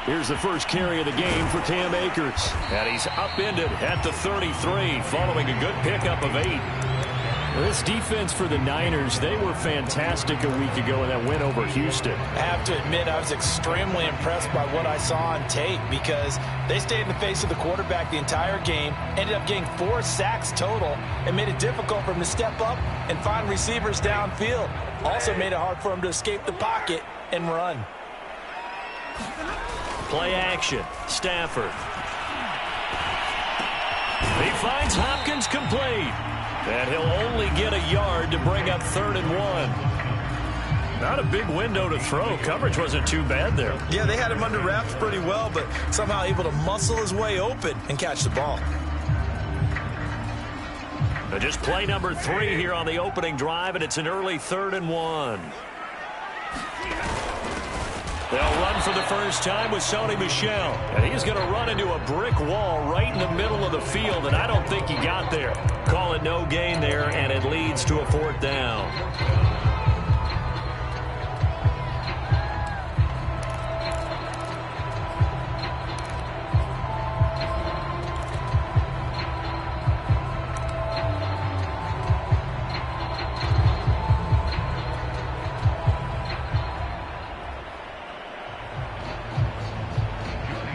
Here's the first carry of the game for Cam Akers. And he's upended at the 33 following a good pickup of 8. This defense for the Niners, they were fantastic a week ago in that win over Houston. I have to admit, I was extremely impressed by what I saw on tape because they stayed in the face of the quarterback the entire game, ended up getting 4 sacks total, and made it difficult for him to step up and find receivers downfield. Also made it hard for him to escape the pocket and run. Play action. Stafford. He finds Hopkins complete. And he'll only get a yard to bring up 3rd and 1. Not a big window to throw. Coverage wasn't too bad there. Yeah, they had him under wraps pretty well, but somehow able to muscle his way open and catch the ball. Now just play number 3 here on the opening drive, and it's an early 3rd and 1. They'll run for the first time with Sony Michel. And he's going to run into a brick wall right in the middle of the field, and I don't think he got there. Call it no gain there, and it leads to a 4th down.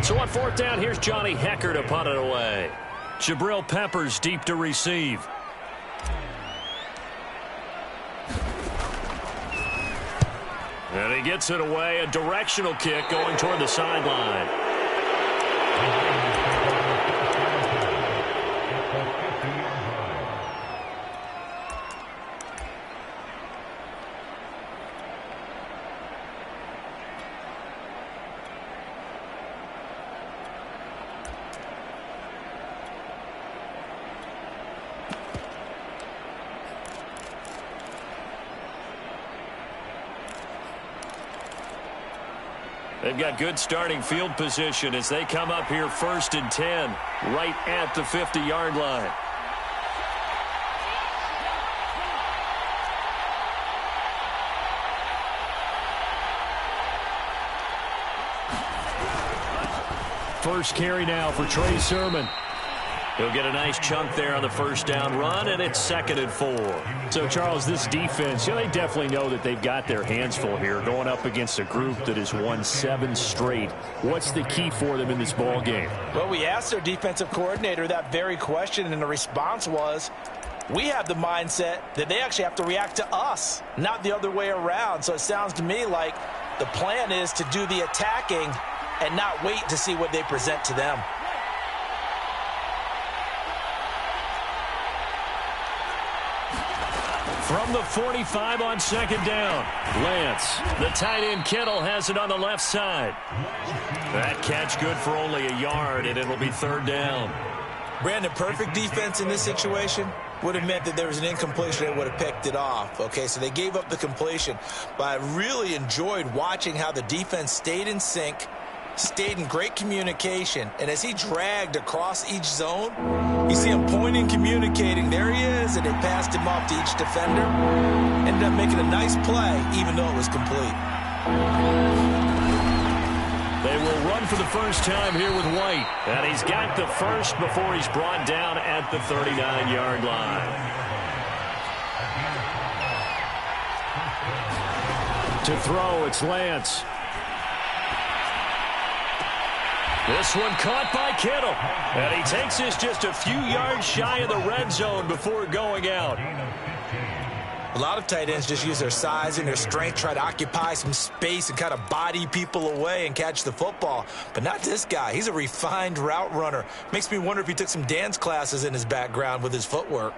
So on 4th down, here's Johnny Hecker to punt it away. Jabril Peppers deep to receive. And he gets it away. A directional kick going toward the sideline. They've got good starting field position as they come up here 1st and 10, right at the 50-yard line. First carry now for Trey Sermon. He'll get a nice chunk there on the first down run, and it's 2nd and 4. So, Charles, this defense, they definitely know that they've got their hands full here going up against a group that has won 7 straight. What's the key for them in this ball game? Well, we asked their defensive coordinator that very question, and the response was, we have the mindset that they actually have to react to us, not the other way around. So it sounds to me like the plan is to do the attacking and not wait to see what they present to them. From the 45 on 2nd down, Lance, the tight end Kittle, has it on the left side. That catch good for only a yard, and it'll be 3rd down. Brandon, perfect defense in this situation would have meant that there was an incompletion that would have picked it off. Okay, so they gave up the completion, but I really enjoyed watching how the defense stayed in sync, stayed in great communication, and as he dragged across each zone, you see him pointing, communicating. There he is, and they passed him off to each defender. Ended up making a nice play, even though it was complete. They will run for the first time here with White, and he's got the first before he's brought down at the 39-yard line. To throw, it's Lance. This one caught by Kittle. And he takes this just a few yards shy of the red zone before going out. A lot of tight ends just use their size and their strength, try to occupy some space and kind of body people away and catch the football. But not this guy. He's a refined route runner. Makes me wonder if he took some dance classes in his background with his footwork.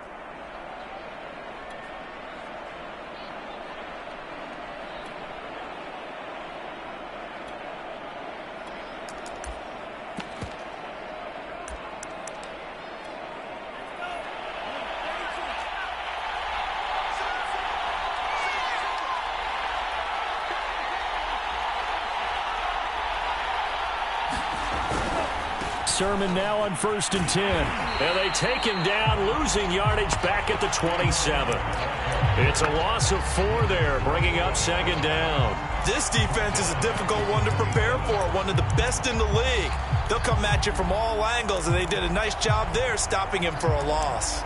Sermon now on 1st and 10. And they take him down, losing yardage back at the 27. It's a loss of 4 there, bringing up 2nd down. This defense is a difficult one to prepare for, one of the best in the league. They'll come at you from all angles, and they did a nice job there stopping him for a loss.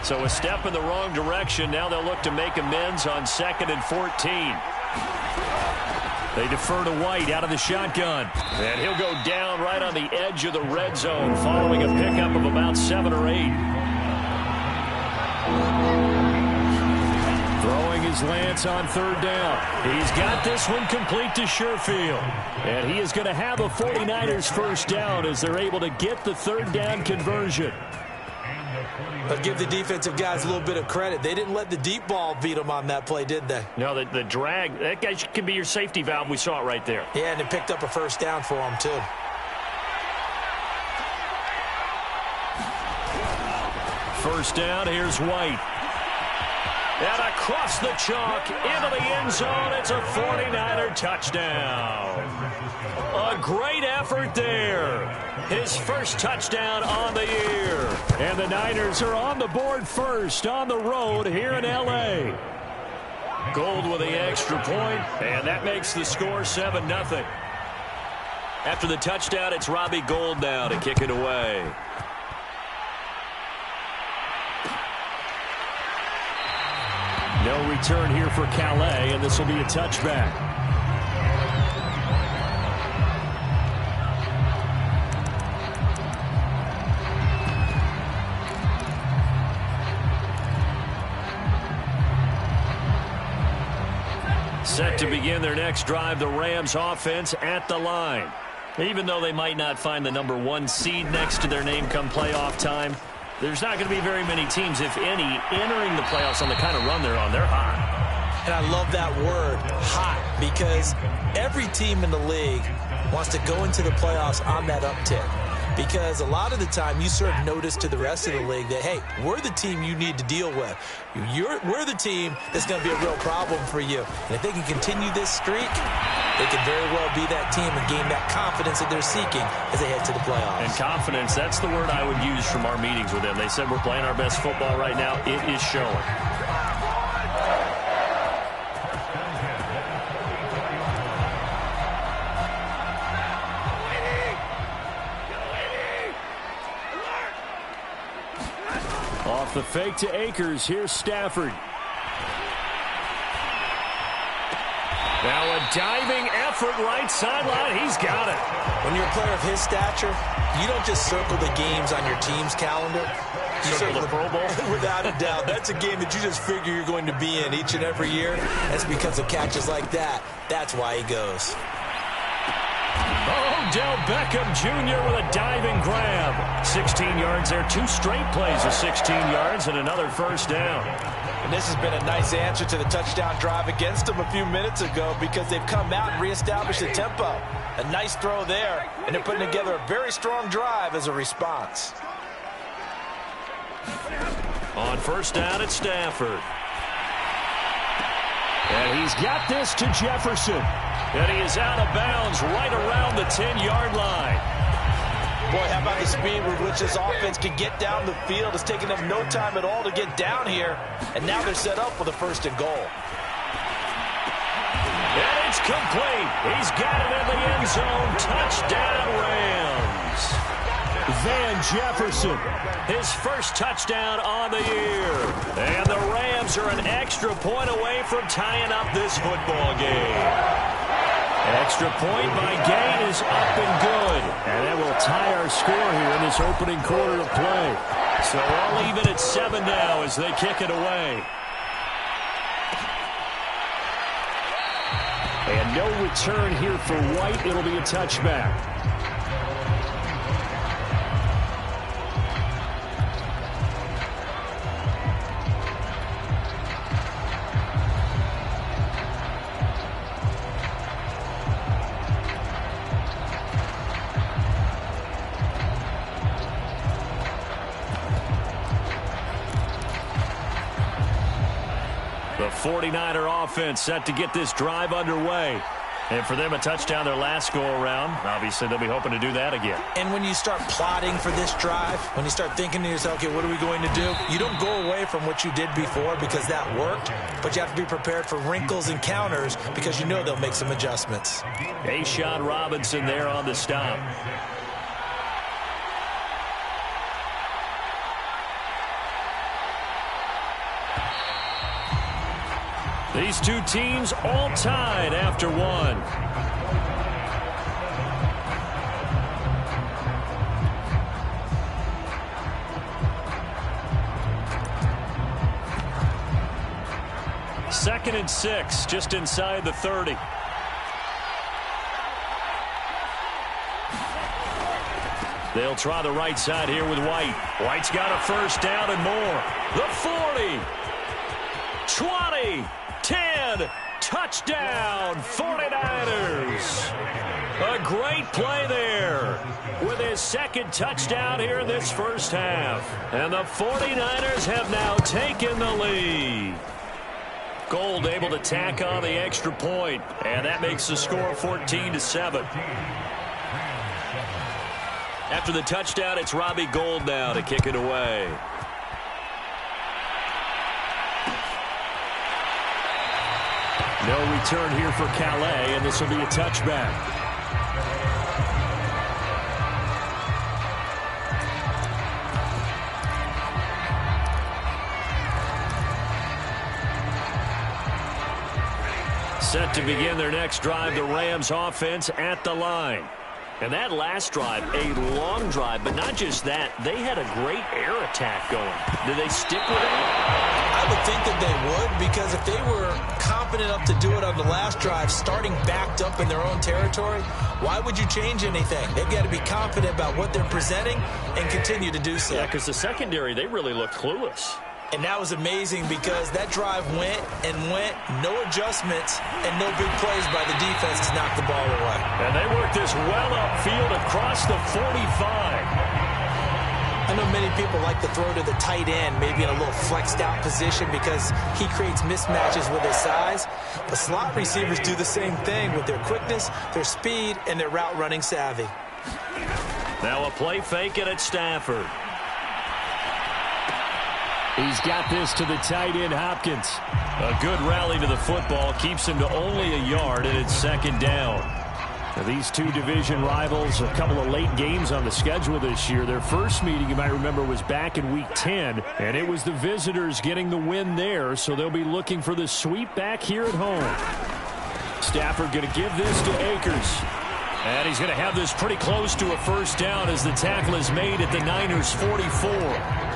So a step in the wrong direction. Now they'll look to make amends on 2nd and 14. They defer to White out of the shotgun. And he'll go down right on the edge of the red zone following a pickup of about 7 or 8. Throwing his Lance on 3rd down. He's got this one complete to Sherfield. And he is going to have a 49ers first down as they're able to get the 3rd down conversion. But give the defensive guys a little bit of credit. They didn't let the deep ball beat them on that play, did they? No, the drag, that guy can be your safety valve. We saw it right there. Yeah, and it picked up a first down for them, too. First down, here's White. And across the chalk, into the end zone, it's a 49er touchdown. A great effort there. His first touchdown on the year. And the Niners are on the board first on the road here in L.A. Gold with the extra point, and that makes the score 7-0. After the touchdown, it's Robbie Gould now to kick it away. No return here for Calais, and this will be a touchback. Set to begin their next drive, the Rams offense at the line. Even though they might not find the number 1 seed next to their name come playoff time, there's not going to be very many teams, if any, entering the playoffs on the kind of run they're on. They're hot. And I love that word, hot, because every team in the league wants to go into the playoffs on that uptick. Because a lot of the time you serve notice to the rest of the league that, hey, we're the team you need to deal with. We're the team that's going to be a real problem for you. And if they can continue this streak, they could very well be that team and gain that confidence that they're seeking as they head to the playoffs. And confidence, that's the word I would use from our meetings with them. They said we're playing our best football right now. It is showing. Off the fake to Akers. Here's Stafford. Now a diving effort right sideline. He's got it. When you're a player of his stature, you don't just circle the games on your team's calendar. You circle the Pro Bowl? Without a doubt. That's a game that you just figure you're going to be in each and every year. That's because of catches like that. That's why he goes. Odell Beckham Jr. with a diving grab. 16 yards there. 2 straight plays of 16 yards and another first down. And this has been a nice answer to the touchdown drive against them a few minutes ago because they've come out and reestablished the tempo. A nice throw there, and they're putting together a very strong drive as a response. On first down, it's Stafford. And he's got this to Jefferson. And he is out of bounds right around the 10-yard line. Boy, how about the speed with which this offense can get down the field? It's taken them no time at all to get down here. And now they're set up for the 1st and goal. And it's complete. He's got it in the end zone. Touchdown, Rams. Van Jefferson, his first touchdown on the year. And the Rams are an extra point away from tying up this football game. Extra point by Gain is up and good. And that will tie our score here in this opening quarter of play. So all even at 7 now as they kick it away. And no return here for White. It'll be a touchback. The 49er offense set to get this drive underway. And for them, a touchdown their last go-around. Obviously, they'll be hoping to do that again. And when you start plotting for this drive, when you start thinking to yourself, okay, what are we going to do? You don't go away from what you did before because that worked, but you have to be prepared for wrinkles and counters because you know they'll make some adjustments. A'Shawn Robinson there on the stop. These two teams all tied after one. Second and 6, just inside the 30. They'll try the right side here with White. White's got a first down and more. The 40, 20, 10, touchdown, 49ers. A great play there with his second touchdown here in this first half. And the 49ers have now taken the lead. Gold able to tack on the extra point, and that makes the score 14-7. After the touchdown, it's Robbie Gould now to kick it away. No return here for Calais, and this will be a touchback. Set to begin their next drive, the Rams offense at the line. And that last drive, a long drive, but not just that. They had a great air attack going. Did they stick with it? I would think that they would, because if they were confident enough to do it on the last drive, starting backed up in their own territory, why would you change anything? They've got to be confident about what they're presenting and continue to do so. Yeah, because the secondary, they really looked clueless. And that was amazing because that drive went and went, no adjustments, and no big plays by the defense to knock the ball away. And they worked this well upfield across the 45. I know many people like to throw to the tight end, maybe in a little flexed out position because he creates mismatches with his size. But slot receivers do the same thing with their quickness, their speed, and their route running savvy. Now a play fake it at Stafford. He's got this to the tight end, Hopkins. A good rally to the football keeps him to only a yard, and it's second down. Now, these two division rivals, a couple of late games on the schedule this year. Their first meeting, you might remember, was back in Week 10, and it was the visitors getting the win there, so they'll be looking for the sweep back here at home. Stafford going to give this to Akers. And he's going to have this pretty close to a first down as the tackle is made at the Niners' 44.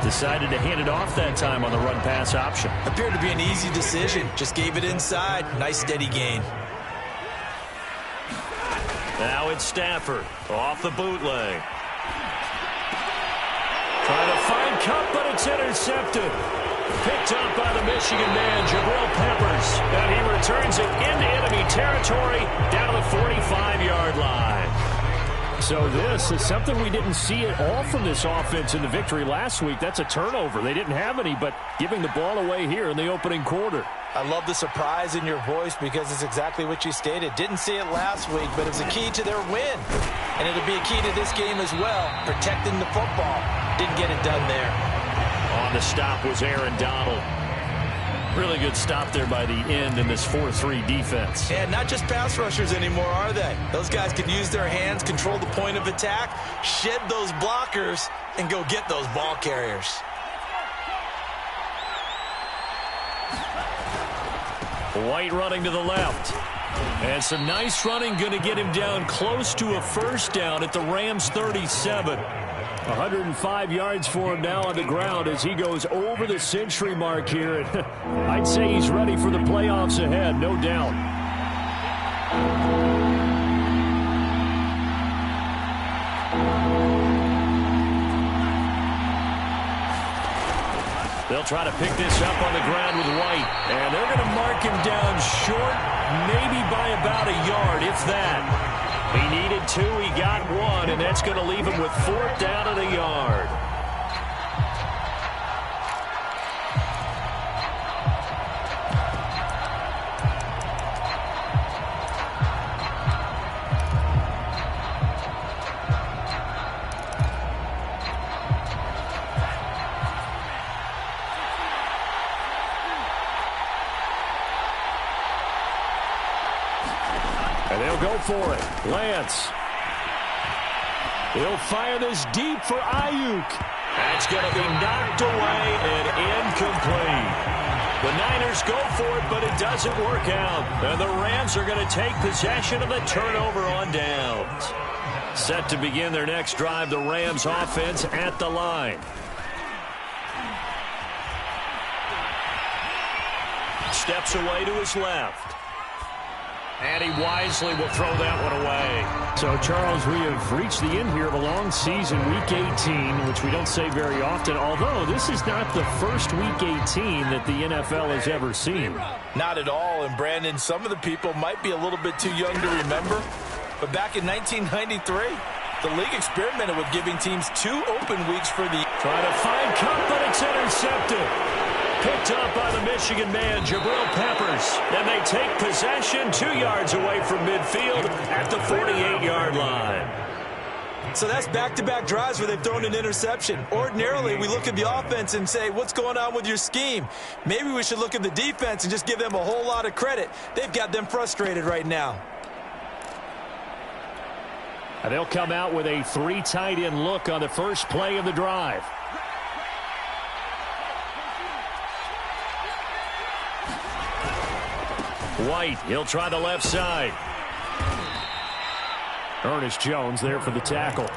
Decided to hand it off that time on the run-pass option. Appeared to be an easy decision. Just gave it inside. Nice steady gain. Now it's Stafford off the bootleg. Trying to find Cup, but it's intercepted. Picked up by the Michigan man, Jabril Peppers. And he returns it into enemy territory down to the 45-yard line. So this is something we didn't see at all from this offense in the victory last week. That's a turnover. They didn't have any, but giving the ball away here in the opening quarter. I love the surprise in your voice because it's exactly what you stated. Didn't see it last week, but it's a key to their win. And it'll be a key to this game as well, protecting the football. Didn't get it done there. On the stop was Aaron Donald. Really good stop there by the end in this 4-3 defense. And not just pass rushers anymore, are they? Those guys can use their hands, control the point of attack, shed those blockers, and go get those ball carriers. White running to the left. And some nice running going to get him down close to a first down at the Rams' 37. 105 yards for him now on the ground as he goes over the century mark here. I'd say he's ready for the playoffs ahead, no doubt. They'll try to pick this up on the ground with White. And they're going to mark him down short, maybe by about a yard, if that. He needed 2, he got 1, and that's going to leave him with 4th down and a yard. go for it. Lance. He'll fire this deep for Ayuk. That's going to be knocked away and incomplete. The Niners go for it, but it doesn't work out. And the Rams are going to take possession of the turnover on downs. Set to begin their next drive, the Rams offense at the line. Steps away to his left. And he wisely will throw that one away. So, Charles, we have reached the end here of a long season, Week 18, which we don't say very often, although this is not the first Week 18 that the NFL has ever seen. Not at all. And, Brandon, some of the people might be a little bit too young to remember, but back in 1993, the league experimented with giving teams 2 open weeks for the... Trying to find Cup, but it's intercepted. Picked up by the Michigan man, Jabril Peppers. And they take possession 2 yards away from midfield at the 48-yard line. So that's back-to-back drives where they've thrown an interception. Ordinarily, we look at the offense and say, what's going on with your scheme? Maybe we should look at the defense and just give them a whole lot of credit. They've got them frustrated right now. And they'll come out with a 3 tight end look on the first play of the drive. White, he'll try the left side. Ernest Jones there for the tackle.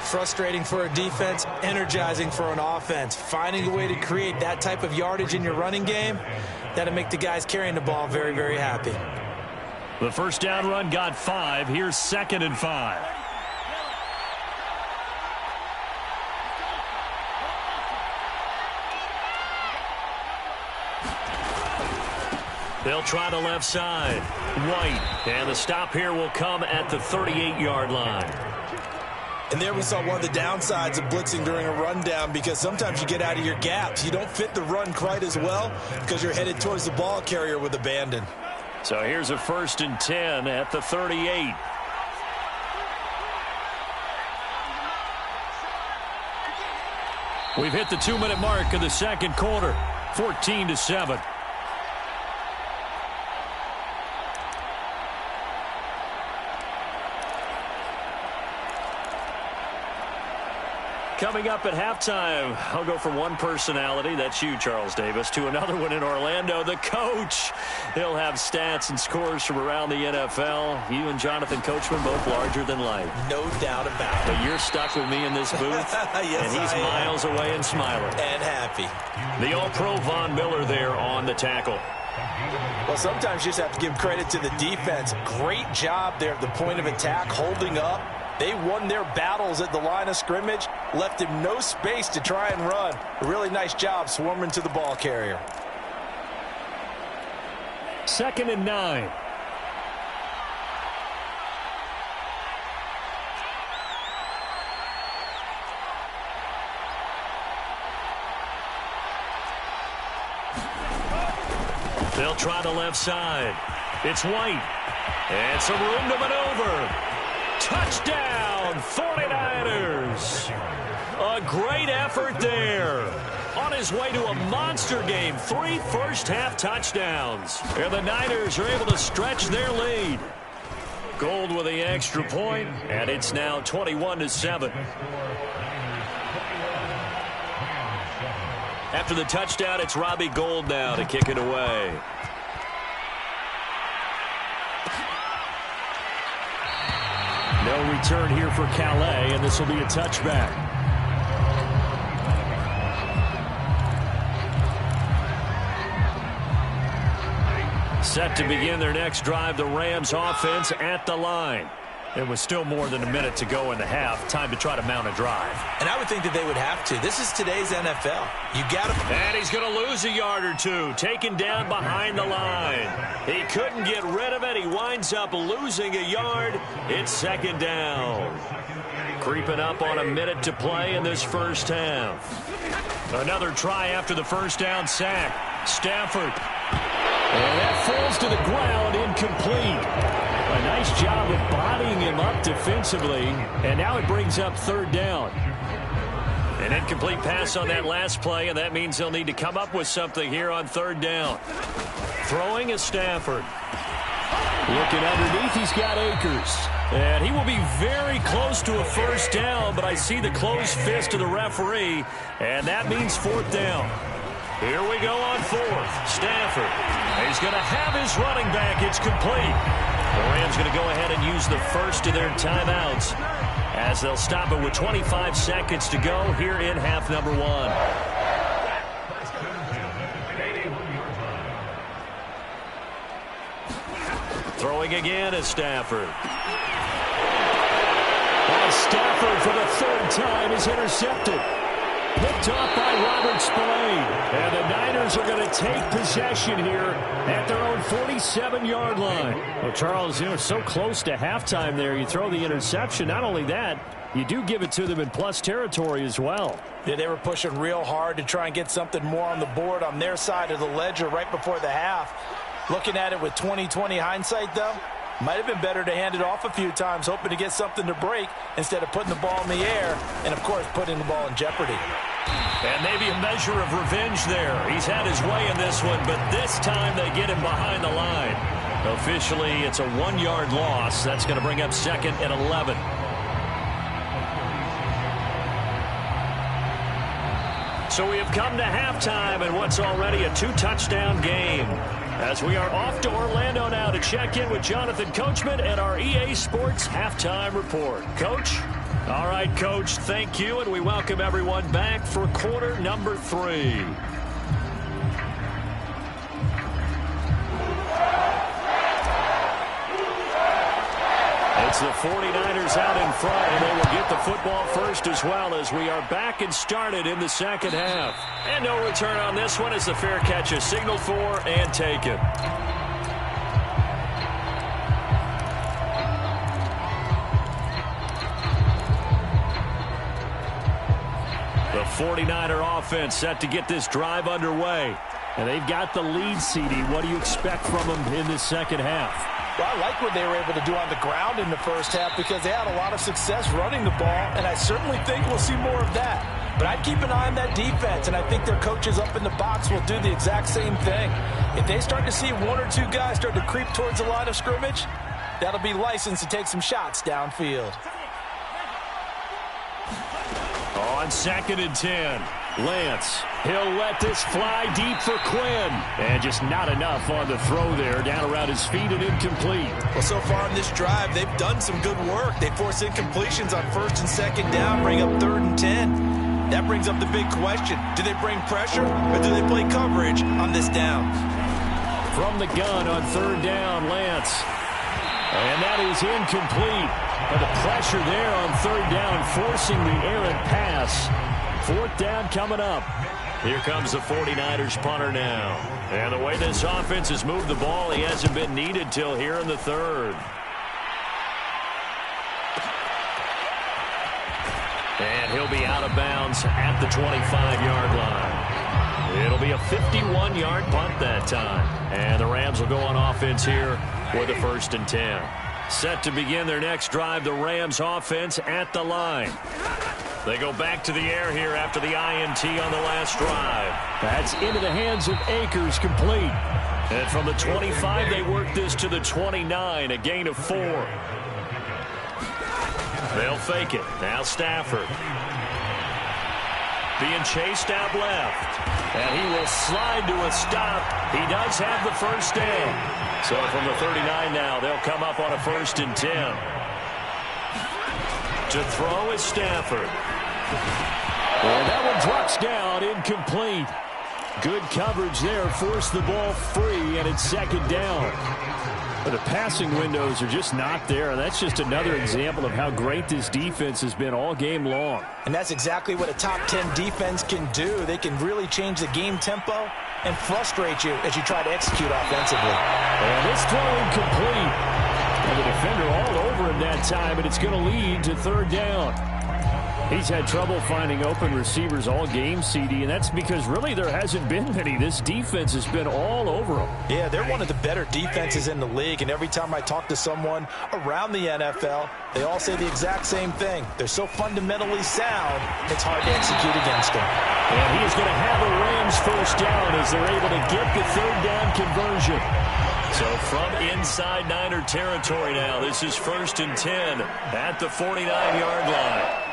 Frustrating for a defense, energizing for an offense. Finding a way to create that type of yardage in your running game, that'll make the guys carrying the ball very, very happy. The first down run got 5. Here's 2nd and 5. They'll try the left side. White. And the stop here will come at the 38-yard line. And there we saw one of the downsides of blitzing during a rundown, because sometimes you get out of your gaps. You don't fit the run quite as well because you're headed towards the ball carrier with abandon. So here's a 1st and 10 at the 38. We've hit the 2-minute mark of the second quarter. 14-7. Coming up at halftime, I'll go from one personality, that's you, Charles Davis, to another one in Orlando, the coach. He'll have stats and scores from around the NFL. You and Jonathan Coachman both larger than life. No doubt about it. But you're stuck with me in this booth, yes, and he's miles away and smiling. And happy. The All-Pro Von Miller there on the tackle. Well, sometimes you just have to give credit to the defense. Great job there at the point of attack, holding up. They won their battles at the line of scrimmage, left him no space to try and run. A really nice job swarming to the ball carrier. 2nd and 9. They'll try the left side. It's White. And some room to maneuver. Touchdown, 49ers. A great effort there. On his way to a monster game, 3 first-half touchdowns. And the Niners are able to stretch their lead. Gold with the extra point, and it's now 21-7. After the touchdown, it's Robbie Gould now to kick it away. No return here for Calais, and this will be a touchback. Set to begin their next drive, the Rams offense at the line. It was still more than a minute to go in the half. Time to try to mount a drive. And I would think that they would have to. This is today's NFL. You got to... And he's going to lose a yard or two. Taken down behind the line. He couldn't get rid of it. He winds up losing a yard. It's 2nd down. Creeping up on a minute to play in this first half. Another try after the first down sack. Stafford. And that falls to the ground, incomplete. A nice job of bodying him up defensively, and now it brings up 3rd down. An incomplete pass on that last play, and that means they'll need to come up with something here on 3rd down. Throwing is Stafford. Looking underneath, he's got Akers. And he will be very close to a first down, but I see the closed fist of the referee, and that means fourth down. Here we go on fourth. Stafford. He's going to have his running back. It's complete. The Rams going to go ahead and use the first of their timeouts as they'll stop it with 25 seconds to go here in half number one. Throwing again is Stafford. And Stafford for the third time is intercepted. Picked off by Robert Spillane. And the Niners are going to take possession here at their own 47-yard line. Well, Charles, so close to halftime there. You throw the interception. Not only that, you do give it to them in plus territory as well. Yeah, they were pushing real hard to try and get something more on the board on their side of the ledger right before the half. Looking at it with 20/20 hindsight, though, might have been better to hand it off a few times, hoping to get something to break instead of putting the ball in the air and, of course, putting the ball in jeopardy. And maybe a measure of revenge there. He's had his way in this one, but this time they get him behind the line. Officially, it's a 1-yard loss. That's going to bring up second and 11. So we have come to halftime in what's already a 2-touchdown game. As we are off to Orlando now to check in with Jonathan Coachman and our EA Sports Halftime Report. Coach? All right, Coach, thank you, and we welcome everyone back for quarter number 3. It's the 49ers out in front, and they will get the football first as well as we are back and started in the second half. And no return on this one as the fair catch is signaled for and taken. The 49er offense set to get this drive underway. And they've got the lead, CD. What do you expect from them in the second half? Well, I like what they were able to do on the ground in the first half because they had a lot of success running the ball, and I certainly think we'll see more of that. But I'd keep an eye on that defense, and I think their coaches up in the box will do the exact same thing. If they start to see 1 or 2 guys start to creep towards the line of scrimmage, that'll be licensed to take some shots downfield. On second and 10. Lance, he'll let this fly deep for Quinn. And just not enough on the throw there. Down around his feet and incomplete. Well, so far in this drive, they've done some good work. They force incompletions on first and second down, bring up third and 10. That brings up the big question. Do they bring pressure or do they play coverage on this down? From the gun on third down, Lance. And that is incomplete. And the pressure there on third down, forcing the errant pass. Fourth down coming up. Here comes the 49ers punter now. And the way this offense has moved the ball, he hasn't been needed till here in the third. And he'll be out of bounds at the 25-yard line. It'll be a 51-yard punt that time. And the Rams will go on offense here with a first and 10. Set to begin their next drive, the Rams offense at the line. They go back to the air here after the INT on the last drive. That's into the hands of Akers, complete. And from the 25, they work this to the 29, a gain of 4. They'll fake it. Now Stafford. Being chased out left. And he will slide to a stop. He does have the first down. So from the 39 now, they'll come up on a first and 10. To throw is Stafford. And that one drops down, incomplete. Good coverage there, forced the ball free, and it's second down. But the passing windows are just not there. That's just another example of how great this defense has been all game long. And that's exactly what a top 10 defense can do. They can really change the game tempo and frustrate you as you try to execute offensively. And this throw incomplete. And the defender all over him that time, and it's going to lead to third down. He's had trouble finding open receivers all game, CD, and that's because really there hasn't been many. This defense has been all over them. Yeah, they're one of the better defenses in the league, and every time I talk to someone around the NFL, they all say the exact same thing. They're so fundamentally sound, it's hard to execute against them. And he is going to have a Rams first down as they're able to get the third down conversion. So from inside Niner territory now, this is 1st and 10 at the 49-yard line.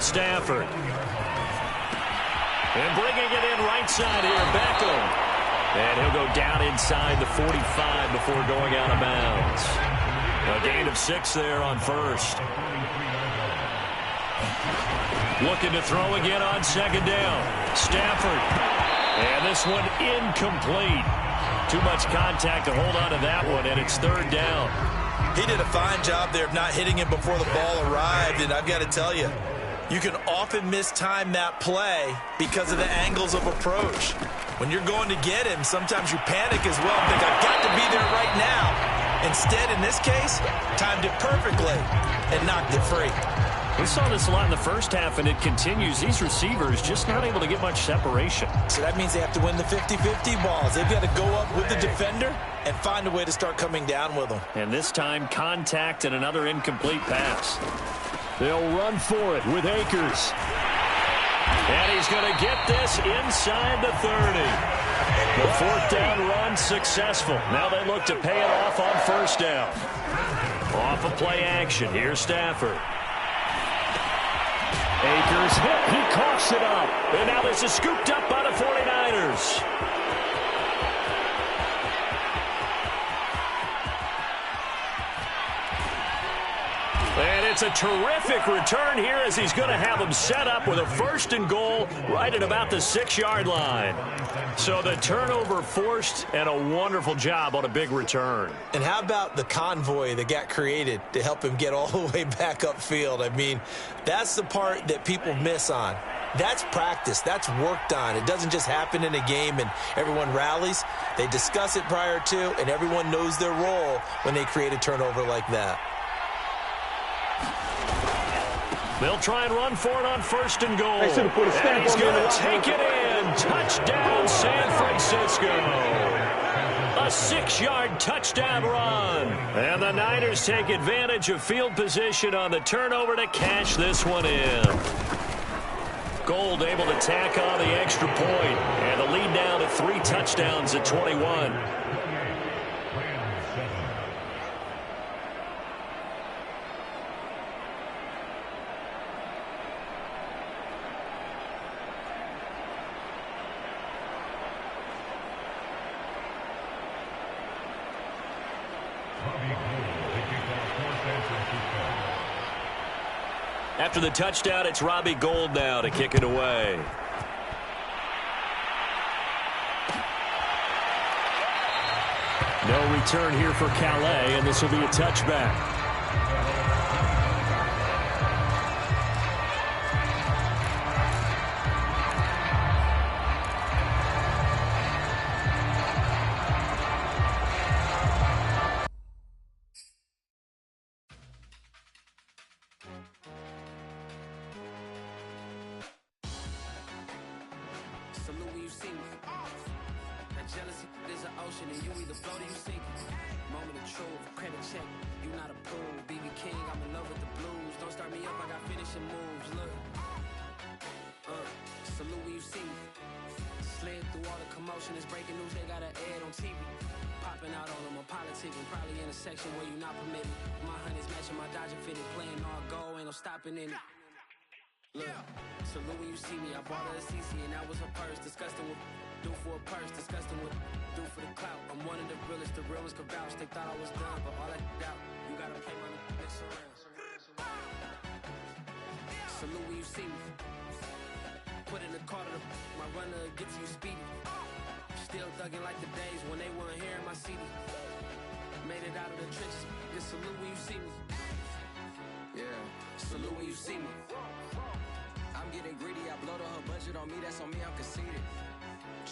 Stafford. And bringing it in right side here, Beckham. And he'll go down inside the 45 before going out of bounds. A gain of 6 there on first. Looking to throw again on 2nd down. Stafford. And this one incomplete. Too much contact to hold on to that one, and it's 3rd down. He did a fine job there of not hitting him before the ball arrived, and I've got to tell you, you can often mistime that play because of the angles of approach. When you're going to get him, sometimes you panic as well and think, I've got to be there right now. Instead, in this case, timed it perfectly and knocked it free. We saw this a lot in the first half, and it continues. These receivers just not able to get much separation. So that means they have to win the 50-50 balls. They've got to go up with the defender and find a way to start coming down with them. And this time, contact and another incomplete pass. They'll run for it with Akers. And he's going to get this inside the 30. The 4th down run successful. Now they look to pay it off on 1st down. Off of play action. Here's Stafford. Akers hit. He coughs it up. And now this is scooped up by the 49ers. And it's a terrific return here as he's going to have them set up with a 1st and goal right at about the 6-yard line. So the turnover forced and a wonderful job on a big return. And how about the convoy that got created to help him get all the way back upfield? I mean, that's the part that people miss on. That's practice. That's worked on. It doesn't just happen in a game and everyone rallies. They discuss it prior to, and everyone knows their role when they create a turnover like that. They'll try and run for it on 1st and goal. And he's going to take it in. Touchdown, San Francisco. A 6-yard touchdown run. And the Niners take advantage of field position on the turnover to cash this one in. Gold able to tack on the extra point. And the lead down to 3 touchdowns at 21. After the touchdown, it's Robbie Gould now to kick it away. No return here for Calais, and this will be a touchback.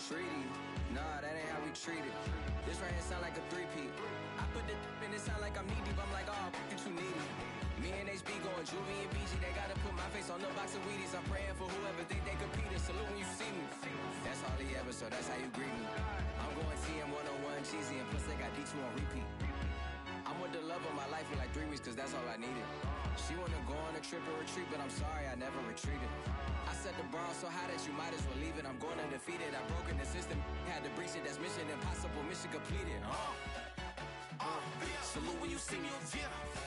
Treaty. Nah, that ain't how we treat it. This right here sound like a three-peat. I put the in it sound like I'm knee deep. I'm like, oh, you too needy. Me and HB going Juvie and BG. They gotta put my face on the box of Wheaties. I'm praying for whoever think they competing. Salute when you see me. That's all he ever, so that's how you greet me. I'm going TM 101 cheesy, and plus they got D2 on repeat. I'm with the love of my life for like 3 weeks, cause that's all I needed. She wanna go on a trip and retreat, but I'm sorry, I never retreated. I set the bar so high that you might as well leave it. I'm going undefeated, I've broken the system. Had to breach it, that's mission impossible, mission completed. Salute when you see me, yeah.